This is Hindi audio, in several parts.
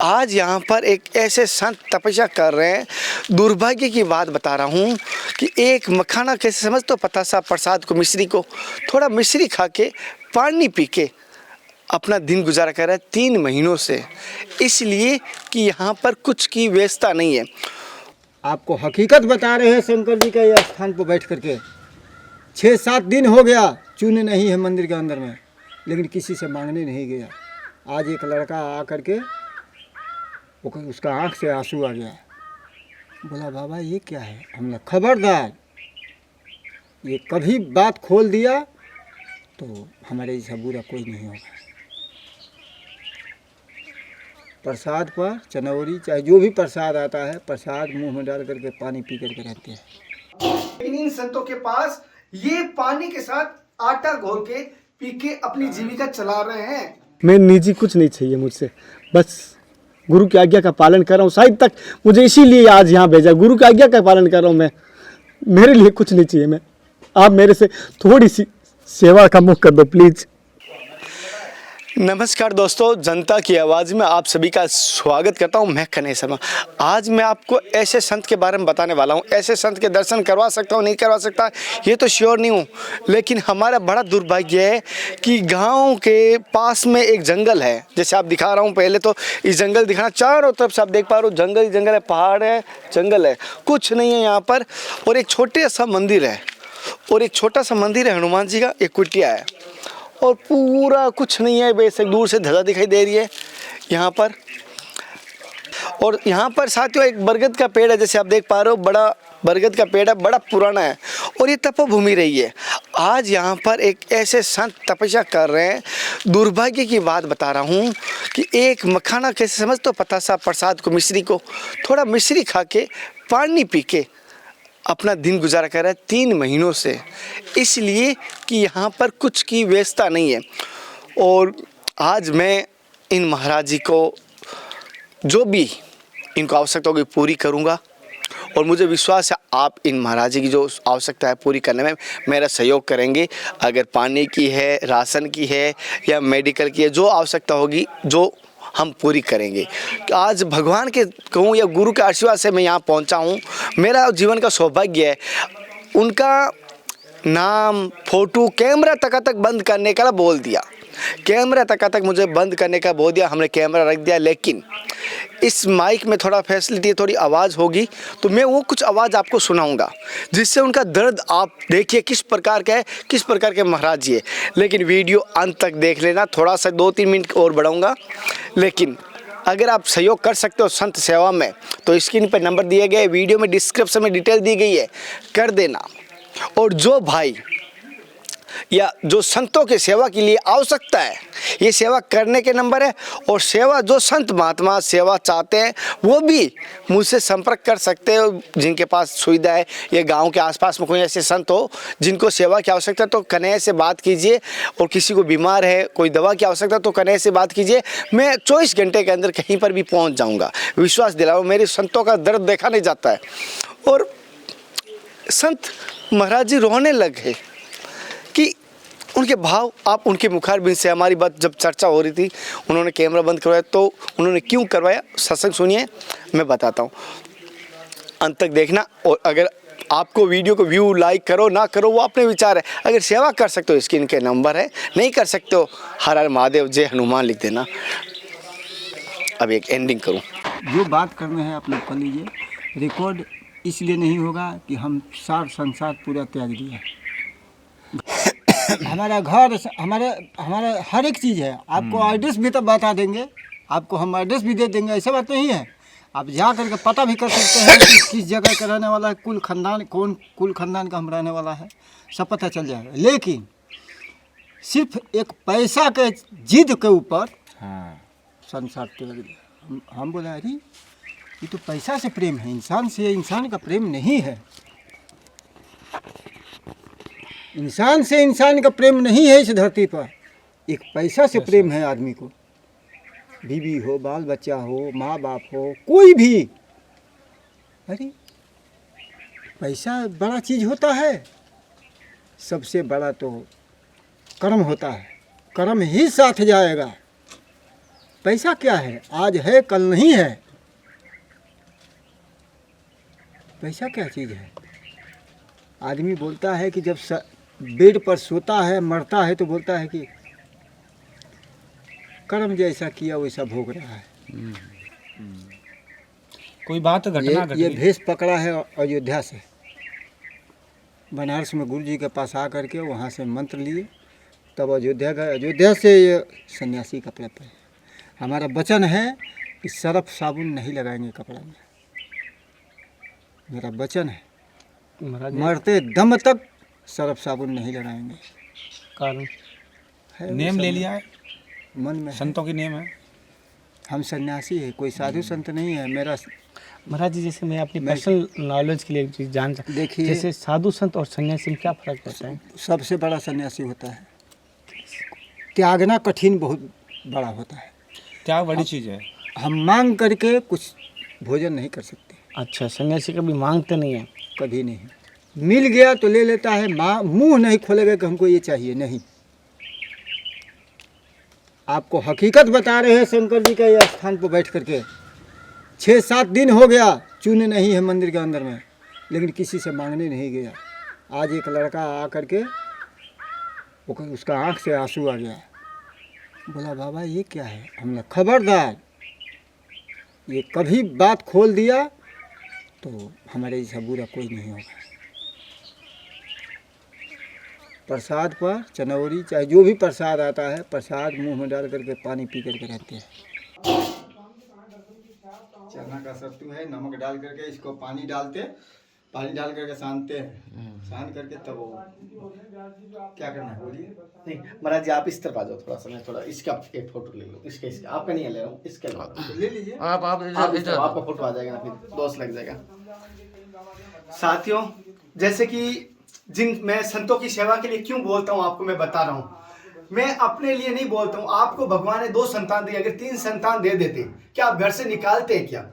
आज यहाँ पर एक ऐसे संत तपस्या कर रहे हैं। दुर्भाग्य की बात बता रहा हूँ कि एक मखाना कैसे समझ तो पता सा प्रसाद को मिश्री को थोड़ा मिश्री खा के पानी पी के अपना दिन गुजारा कर रहा है 3 महीनों से, इसलिए कि यहाँ पर कुछ की व्यवस्था नहीं है। आपको हकीकत बता रहे हैं शंकर जी के स्थान पर बैठ करके 6-7 दिन हो गया, चूने नहीं है मंदिर के अंदर में, लेकिन किसी से मांगने नहीं गया। आज एक लड़का आ करके उसका आँख से आंसू आ गया, बोला बाबा ये क्या है। हमने खबरदार, ये कभी बात खोल दिया तो हमारे जैसा बुरा कोई नहीं होगा। प्रसाद पर चनौरी चाहे जो भी प्रसाद आता है, प्रसाद मुंह में डाल करके पानी पी करके रहते हैं। लेकिन इन संतों के पास ये पानी के साथ आटा घोल के पी के अपनी जीविका चला रहे हैं। मैं निजी कुछ नहीं चाहिए मुझसे, बस गुरु की आज्ञा का पालन कर रहा हूँ। शायद तक मुझे इसीलिए आज यहाँ भेजा, गुरु की आज्ञा का पालन कर रहा हूँ मैं। मेरे लिए कुछ नहीं चाहिए। मैं आप मेरे से थोड़ी सी सेवा का मुख कर दो प्लीज़। नमस्कार दोस्तों, जनता की आवाज़ में आप सभी का स्वागत करता हूं। मैं कन्हैया शर्मा। आज मैं आपको ऐसे संत के बारे में बताने वाला हूं। ऐसे संत के दर्शन करवा सकता हूं नहीं करवा सकता ये तो श्योर नहीं हूं, लेकिन हमारा बड़ा दुर्भाग्य है कि गांव के पास में एक जंगल है। जैसे आप दिखा रहा हूं, पहले तो इस जंगल दिखाना, चारों तरफ से आप देख पा रहे हो जंगल ही जंगल है, पहाड़ है, जंगल है, कुछ नहीं है यहाँ पर। और एक छोटे सा मंदिर है, और एक छोटा सा मंदिर है हनुमान जी का, एक कुटिया है, और पूरा कुछ नहीं है। बेशक दूर से ध्वजा दिखाई दे रही है यहाँ पर। और यहाँ पर साथियों एक बरगद का पेड़ है, जैसे आप देख पा रहे हो, बड़ा बरगद का पेड़ है, बड़ा पुराना है, और ये तपोभूमि रही है। आज यहाँ पर एक ऐसे संत तपस्या कर रहे हैं। दुर्भाग्य की बात बता रहा हूँ कि एक मखाना कैसे समझ तो पता सा प्रसाद को मिश्री को थोड़ा मिश्री खा के पानी पी के अपना दिन गुजारा कर रहा है 3 महीनों से, इसलिए कि यहाँ पर कुछ की व्यवस्था नहीं है। और आज मैं इन महाराज जी को जो भी इनको आवश्यकता होगी पूरी करूँगा, और मुझे विश्वास है आप इन महाराज जी की जो आवश्यकता है पूरी करने में मेरा सहयोग करेंगे। अगर पानी की है, राशन की है, या मेडिकल की है, जो आवश्यकता होगी जो हम पूरी करेंगे। आज भगवान के कहूँ या गुरु के आशीर्वाद से मैं यहाँ पहुँचा हूँ। मेरा जीवन का सौभाग्य है। उनका नाम, फोटो, कैमरा तक बंद करने का बोल दिया, कैमरा तक मुझे बंद करने का बोल दिया। हमने कैमरा रख दिया, लेकिन इस माइक में थोड़ा फैसिलिटी, थोड़ी आवाज़ होगी तो मैं वो कुछ आवाज़ आपको सुनाऊंगा, जिससे उनका दर्द आप देखिए किस प्रकार का है, किस प्रकार के महाराज जी है। लेकिन वीडियो अंत तक देख लेना, थोड़ा सा 2-3 मिनट और बढ़ाऊंगा। लेकिन अगर आप सहयोग कर सकते हो संत सेवा में तो स्क्रीन पर नंबर दिए गए, वीडियो में डिस्क्रिप्शन में डिटेल दी गई है, कर देना। और जो भाई या जो संतों की सेवा के लिए आवश्यकता है, ये सेवा करने के नंबर है। और सेवा जो संत महात्मा सेवा चाहते हैं वो भी मुझसे संपर्क कर सकते हो, जिनके पास सुविधा है, या गांव के आसपास में कोई ऐसे संत हो जिनको सेवा की आवश्यकता है तो कन्हैया से बात कीजिए। और किसी को बीमार है, कोई दवा की आवश्यकता तो कन्हैया से बात कीजिए। मैं 24 घंटे के अंदर कहीं पर भी पहुँच जाऊँगा, विश्वास दिलाओ। मेरे संतों का दर्द देखा नहीं जाता है। और संत महाराज जी रोने लगे कि उनके भाव, आप उनके मुखारबिंद से, हमारी बात जब चर्चा हो रही थी, उन्होंने कैमरा बंद करवाया तो उन्होंने क्यों करवाया, सत्संग सुनिए, मैं बताता हूँ, अंत तक देखना। और अगर आपको वीडियो को व्यू, लाइक करो ना करो वो अपने विचार है। अगर सेवा कर सकते हो स्क्रीन के नंबर है, नहीं कर सकते हो हर हर महादेव जय हनुमान लिख देना। अब एक एंडिंग करूँ, जो बात करना है आप लोग कर लीजिए। रिकॉर्ड इसलिए नहीं होगा कि हम सार संसार पूरा त्याग दिए। हमारा घर, हमारा हर एक चीज़ है। आपको एड्रेस भी तो बता देंगे, आपको हम एड्रेस भी दे देंगे, ऐसा बात नहीं है। आप जा करके पता भी कर सकते हैं कि किस जगह का रहने वाला है, कुल खानदान कौन, कुल खानदान का हम रहने वाला है, सब पता चल जाएगा। लेकिन सिर्फ एक पैसा के जिद के ऊपर संसार त्याग दिया। हम बोले अरे ये तो पैसा से प्रेम है, इंसान से इंसान का प्रेम नहीं है। इंसान से इंसान का प्रेम नहीं है इस धरती पर, एक पैसा से प्रेम है आदमी को। बीवी हो, बाल बच्चा हो, माँ बाप हो, कोई भी। अरे पैसा बड़ा चीज़ होता है, सबसे बड़ा तो कर्म होता है। कर्म ही साथ जाएगा। पैसा क्या है, आज है कल नहीं है। पैसा क्या चीज़ है? आदमी बोलता है कि जब बेड पर सोता है, मरता है, तो बोलता है कि कर्म जैसा किया वैसा भोग रहा है। कोई बात घटना घट ये गई। भेष पकड़ा है अयोध्या से, बनारस में गुरु जी के पास आ करके वहाँ से मंत्र लिए, तब अयोध्या गए। अयोध्या से ये सन्यासी कपड़े पे। हमारा वचन है कि सर्फ साबुन नहीं लगाएंगे कपड़ा में, मेरा वचन है। महाराज मरते दम तक सर्फ साबुन नहीं लगाएंगे। कारण है नेम वो ले सब लिया है, मन में है। संतों की नेम है। हम सन्यासी है, कोई साधु संत नहीं है। मेरा महाराज जी, जैसे मैं अपनी मैं- पर्सनल नॉलेज के लिए एक चीज़ जान सकता देखिए, जैसे साधु संत और सन्यासी में क्या फर्क होता है? सबसे बड़ा सन्यासी होता है, त्यागना कठिन बहुत बड़ा होता है। त्याग बड़ी चीज़ है। हम मांग करके कुछ भोजन नहीं कर सकते, अच्छा, सन्यासी कभी मांगते नहीं है। कभी नहीं। मिल गया तो ले लेता है, मुंह नहीं खोलेगा कि हमको ये चाहिए, नहीं। आपको हकीकत बता रहे हैं शंकर जी के स्थान पर बैठ करके। 6-7 दिन हो गया, चूने नहीं है मंदिर के अंदर में, लेकिन किसी से मांगने नहीं गया। आज एक लड़का आ करके उसका आँख से आंसू आ गया, बोला बाबा ये क्या है? हमने खबरदार, ये कभी बात खोल दिया तो हमारे जैसा बुरा कोई नहीं होगा। प्रसाद पर चनौरी, चाहे जो भी प्रसाद आता है, प्रसाद मुंह में डाल करके पानी पी करके रहते हैं। चना का सत्तू है, नमक डाल करके इसको पानी डाल करके सानते हैं। सान करके तब वो क्या करना है बोलिए। नहीं महाराज जी, आप इस तरफ आ जाओ थोड़ा सा, मैं थोड़ा इसका एक फोटो ले लो। इसके आपका नहीं ले रहा हूँ, इसके ले लीजिए। आप इस तरफ, आपका फोटो आ जाएगा ना, फिर दोस्त लग जाएगा। साथियों, जैसे कि मैं संतों की सेवा के लिए क्यों बोलता हूँ आपको मैं बता रहा हूँ। मैं अपने लिए नहीं बोलता हूँ। आपको भगवान ने 2 संतान दिए, अगर 3 संतान दे देते क्या आप घर से निकालते क्या?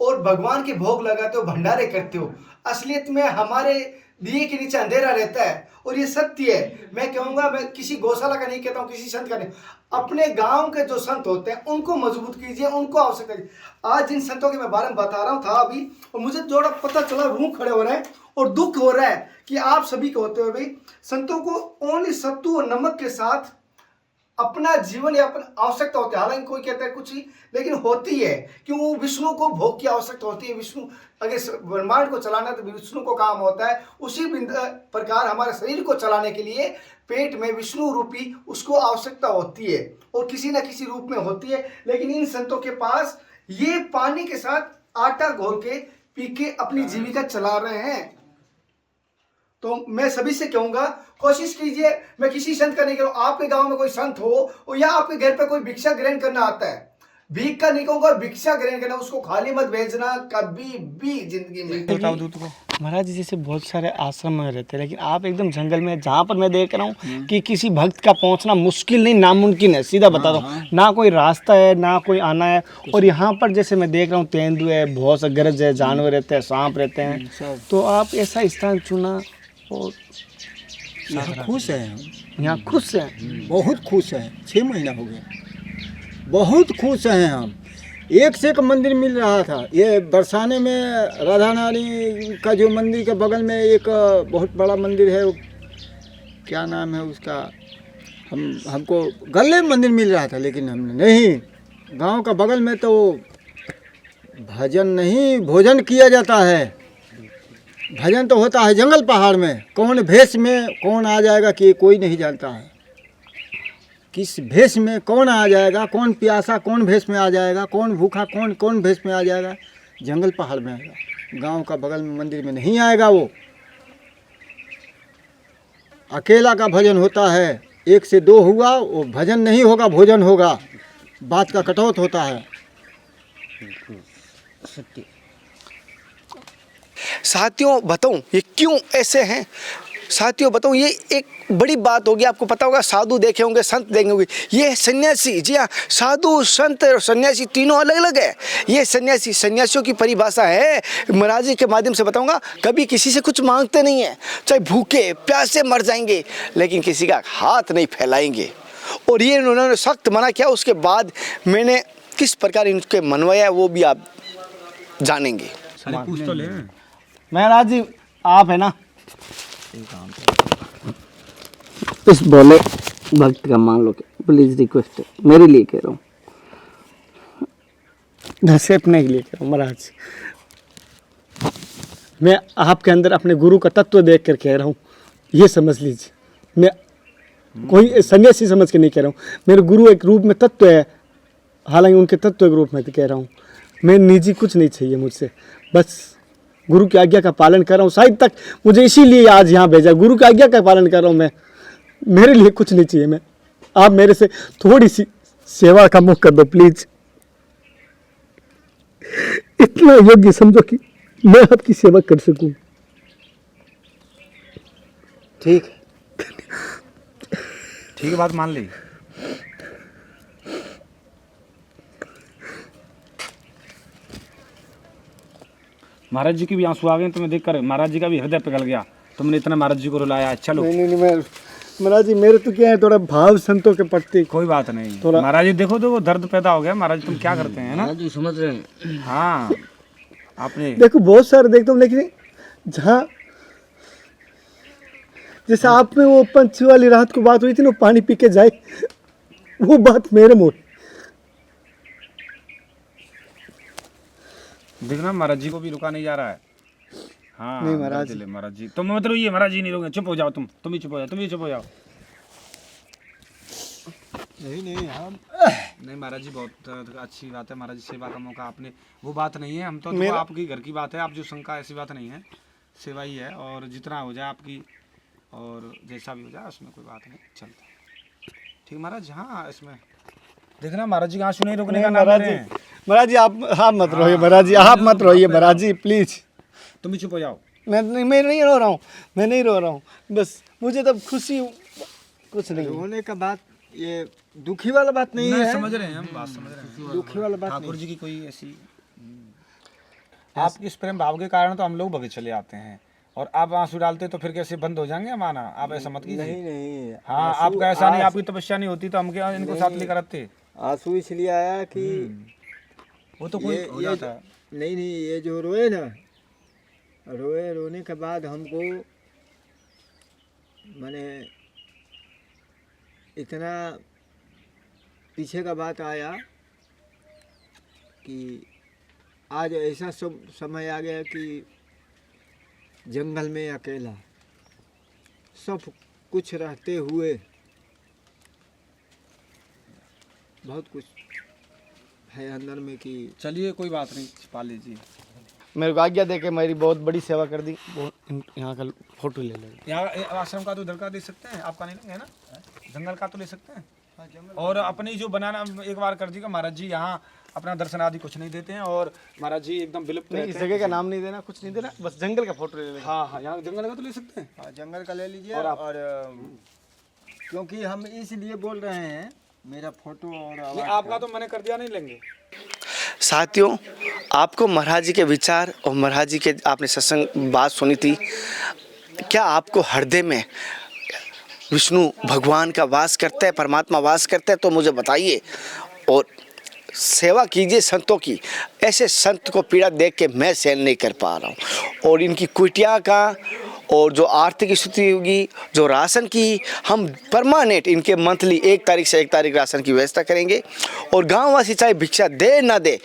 और भगवान के भोग लगाते हो, भंडारे करते हो। असलियत में हमारे दिए के नीचे अंधेरा रहता है, और ये सत्य है। मैं कहूँगा, मैं किसी गौशाला का नहीं कहता हूँ, किसी संत का नहीं, अपने गांव के जो संत होते हैं उनको मजबूत कीजिए, उनको आवश्यकता कीजिए। आज जिन संतों के मैं बारे में बता रहा हूँ था अभी, और मुझे थोड़ा पता चला, रूह खड़े हो रहे हैं और दुख हो रहा है कि आप सभी को होते हुए भी संतों को ओनली सत्तू और नमक के साथ अपना जीवन यापन आवश्यकता होती है। हालांकि कोई कहता है कुछ ही, लेकिन होती है, क्यों? विष्णु को भोग की आवश्यकता होती है। विष्णु अगर ब्रह्मांड को चलाना तो विष्णु को काम होता है। उसी प्रकार हमारे शरीर को चलाने के लिए पेट में विष्णु रूपी उसको आवश्यकता होती है, और किसी न किसी रूप में होती है। लेकिन इन संतों के पास ये पानी के साथ आटा घोल के पी के अपनी जीविका चला रहे हैं। तो मैं सभी से कहूंगा, कोशिश कीजिए। मैं किसी संत का नहीं कह रहा हूं, आपके गांव में कोई संत हो या आपके घर पे कोई भिक्षा ग्रहण करना आता है, भीख का नहीं कहूंगा, भिक्षा ग्रहण करना, उसको खाली मत भेजना कभी भी जिंदगी में। बताओ दूत को। महाराज जी, जैसे बहुत सारे आश्रम में रहते हैं, लेकिन आप एकदम जंगल में, जहाँ पर मैं देख रहा हूँ कि किसी भक्त का पहुँचना मुश्किल नहीं, नामुमकिन है। सीधा बता दो, ना कोई रास्ता है, ना कोई आना है। और यहाँ पर जैसे मैं देख रहा हूँ, तेंदुए है, बहुत से गरज है, जानवर रहते हैं, सांप रहते हैं। तो आप ऐसा स्थान चुना और यहाँ खुश हैं हम, यहाँ खुश हैं। बहुत खुश हैं। 6 महीना हो गया, बहुत खुश हैं हम। एक से एक मंदिर मिल रहा था। ये बरसाने में राधा नारी का जो मंदिर के बगल में एक बहुत बड़ा मंदिर है, वो क्या नाम है उसका, हमको गले में मंदिर मिल रहा था, लेकिन हमने नहीं। गांव का बगल में तो भजन नहीं, भोजन किया जाता है। भजन तो होता है जंगल पहाड़ में। कौन भेष में कौन आ जाएगा कि कोई नहीं जानता है। किस भेष में कौन आ जाएगा, कौन प्यासा कौन भेष में आ जाएगा, कौन भूखा कौन भेष में आ जाएगा, जंगल पहाड़ में आएगा। गांव का बगल में मंदिर में नहीं आएगा। वो अकेला का भजन होता है। 1 से 2 हुआ, वो भजन नहीं होगा, भोजन होगा। बात का कटौत होता है। साथियों बताऊं ये क्यों ऐसे हैं? साथियों बताऊं, ये एक बड़ी बात होगी। आपको पता होगा, साधु देखे होंगे, संत देखे होंगे, ये सन्यासी। जी हाँ, साधु संत और सन्यासी तीनों अलग अलग है। ये सन्यासियों की परिभाषा है, महाराज जी के माध्यम से बताऊंगा, कभी किसी से कुछ मांगते नहीं है, चाहे भूखे प्यासे मर जाएंगे, लेकिन किसी का हाथ नहीं फैलाएंगे। और ये उन्होंने सख्त मना किया। उसके बाद मैंने किस प्रकार इनके मनवाया वो भी आप जानेंगे। साले पूछ तो ले। महाराज जी आप है ना, इस बोले भक्त का मान लो, प्लीज रिक्वेस्ट है, मेरे लिए कह रहा हूँ, नहीं के लिए कह रहा हूँ महाराज जी। मैं आपके अंदर अपने गुरु का तत्व देख कर कह रहा हूँ, ये समझ लीजिए। मैं कोई सन्यासी समझ के नहीं कह रहा हूँ, मेरे गुरु एक रूप में तत्व है, हालांकि उनके तत्व के रूप में कह रहा हूँ। मैं निजी कुछ नहीं चाहिए मुझसे, बस गुरु की आज्ञा का पालन कर रहा हूँ। शायद तक मुझे इसीलिए आज यहाँ भेजा, गुरु की आज्ञा का पालन कर रहा हूँ मैं। मेरे लिए कुछ नहीं चाहिए। मैं, आप मेरे से थोड़ी सी सेवा का मुख कर दो प्लीज। इतना योग्य समझो कि मैं आपकी सेवा कर सकूं। ठीक है। ठीक है, बात मान ली। महाराज जी की भी आंसू आ गए तुम्हें देखकर, महाराज जी का भी हृदय पिघल गया, तुमने इतना महाराज जी को रुलाया। चलो नहीं मैं महाराज जी, मेरे तो क्या है, थोड़ा भाव संतों के प्रति। कोई बात नहीं। महाराज जी देखो तो वो दर्द पैदा हो गया। महाराज तुम क्या करते हैं ना, जी समझ रहे हैं। हाँ आपने देखो बहुत सारे देखता हूँ, लेकिन जहाँ जैसे आप में वो पंछी वाली रात को बात हुई थी ना, पानी पी के जाए, वो बात मेरे मुंह। देखना महाराज जी को भी रुका नहीं जा रहा है। हाँ नहीं महाराज दर्द ले महाराज जी, तुम मत रोइए, महाराज जी नहीं रोगे। चुप हो जाओ, तुम ही चुप हो जाओ, तुम ही चुप हो जाओ। नहीं हम नहीं महाराज जी बहुत अच्छी बात है, महाराज जी सेवा का मौका आपने, वो बात नहीं है। हम तो देखो आपकी घर की बात है, आप जो शंका ऐसी बात नहीं है, सेवा ही है। और जितना हो जाए आपकी, और जैसा भी हो जाए उसमें कोई बात नहीं, चलता ठीक महाराज। हाँ इसमें देखना महाराज जी का आंसू नहीं रुकने का नाम ले रहे हैं। महाराज जी आप मत रोइए, महाराज जी आप मत रोइए, महाराज जी प्लीज। तुम भी चुप हो जाओ। मैं नहीं रो रहा हूँ, मैं नहीं रो रहा हूँ, बस मुझे तब खुशी कुछ नहीं। रोने का बात, ये दुखी वाला बात नहीं है। समझ रहे हैं हम, बात समझ रहे हैं। दुखी वाला बात ठाकुर जी की कोई ऐसी आपके इस प्रेम भाव के कारण तो हम लोग भगे चले आते हैं, और आप आंसू डालते तो फिर कैसे बंद हो जाएंगे हमारा। आप ऐसा मत कीजिए। नहीं हाँ आपका ऐसा नहीं, आपकी तपस्या नहीं होती तो हम क्या इनको साथ लेकर आते। आंसू इसलिए आया कि वो तो कोई हो जाता है। नहीं ये जो रोए ना, रोने के बाद हमको माने इतना पीछे का बात आया कि आज ऐसा समय आ गया कि जंगल में अकेला सब कुछ रहते हुए बहुत कुछ है अंदर में कि चलिए कोई बात नहीं, छिपा लीजिए। मेरे को आज्ञा दे के मेरी बहुत बड़ी सेवा कर दी। यहाँ का फोटो ले लेंगे। यहाँ आश्रम का तो इधर का दे सकते हैं, आपका नहीं लेंगे ना, जंगल का तो ले सकते हैं। और अपनी जो बनाना एक बार कर दिया महाराज जी, यहाँ अपना दर्शन आदि कुछ नहीं देते हैं, और महाराज जी एकदम विलुप्त नहीं, इस जगह का नाम नहीं देना, कुछ नहीं देना, बस जंगल का फोटो ले लेंगे। हाँ यहाँ जंगल का तो ले सकते हैं। जंगल का ले लीजिए। और क्योंकि हम इसलिए बोल रहे हैं, मेरा फोटो और नहीं, आपका तो मैंने कर दिया, नहीं लेंगे। साथियों, आपको महाराज जी के विचार और महाराज जी के आपने सत्संग बात सुनी थी। क्या आपको हृदय में विष्णु भगवान का वास करता है, परमात्मा वास करता है? तो मुझे बताइए और सेवा कीजिए संतों की। ऐसे संत को पीड़ा देख के मैं सहन नहीं कर पा रहा हूँ, और इनकी कुटिया का और जो आर्थिक स्थिति होगी, जो राशन की, हम परमानेंट इनके मंथली 1 तारीख से 1 तारीख राशन की व्यवस्था करेंगे। और गांववासी चाहे भिक्षा दे ना दे,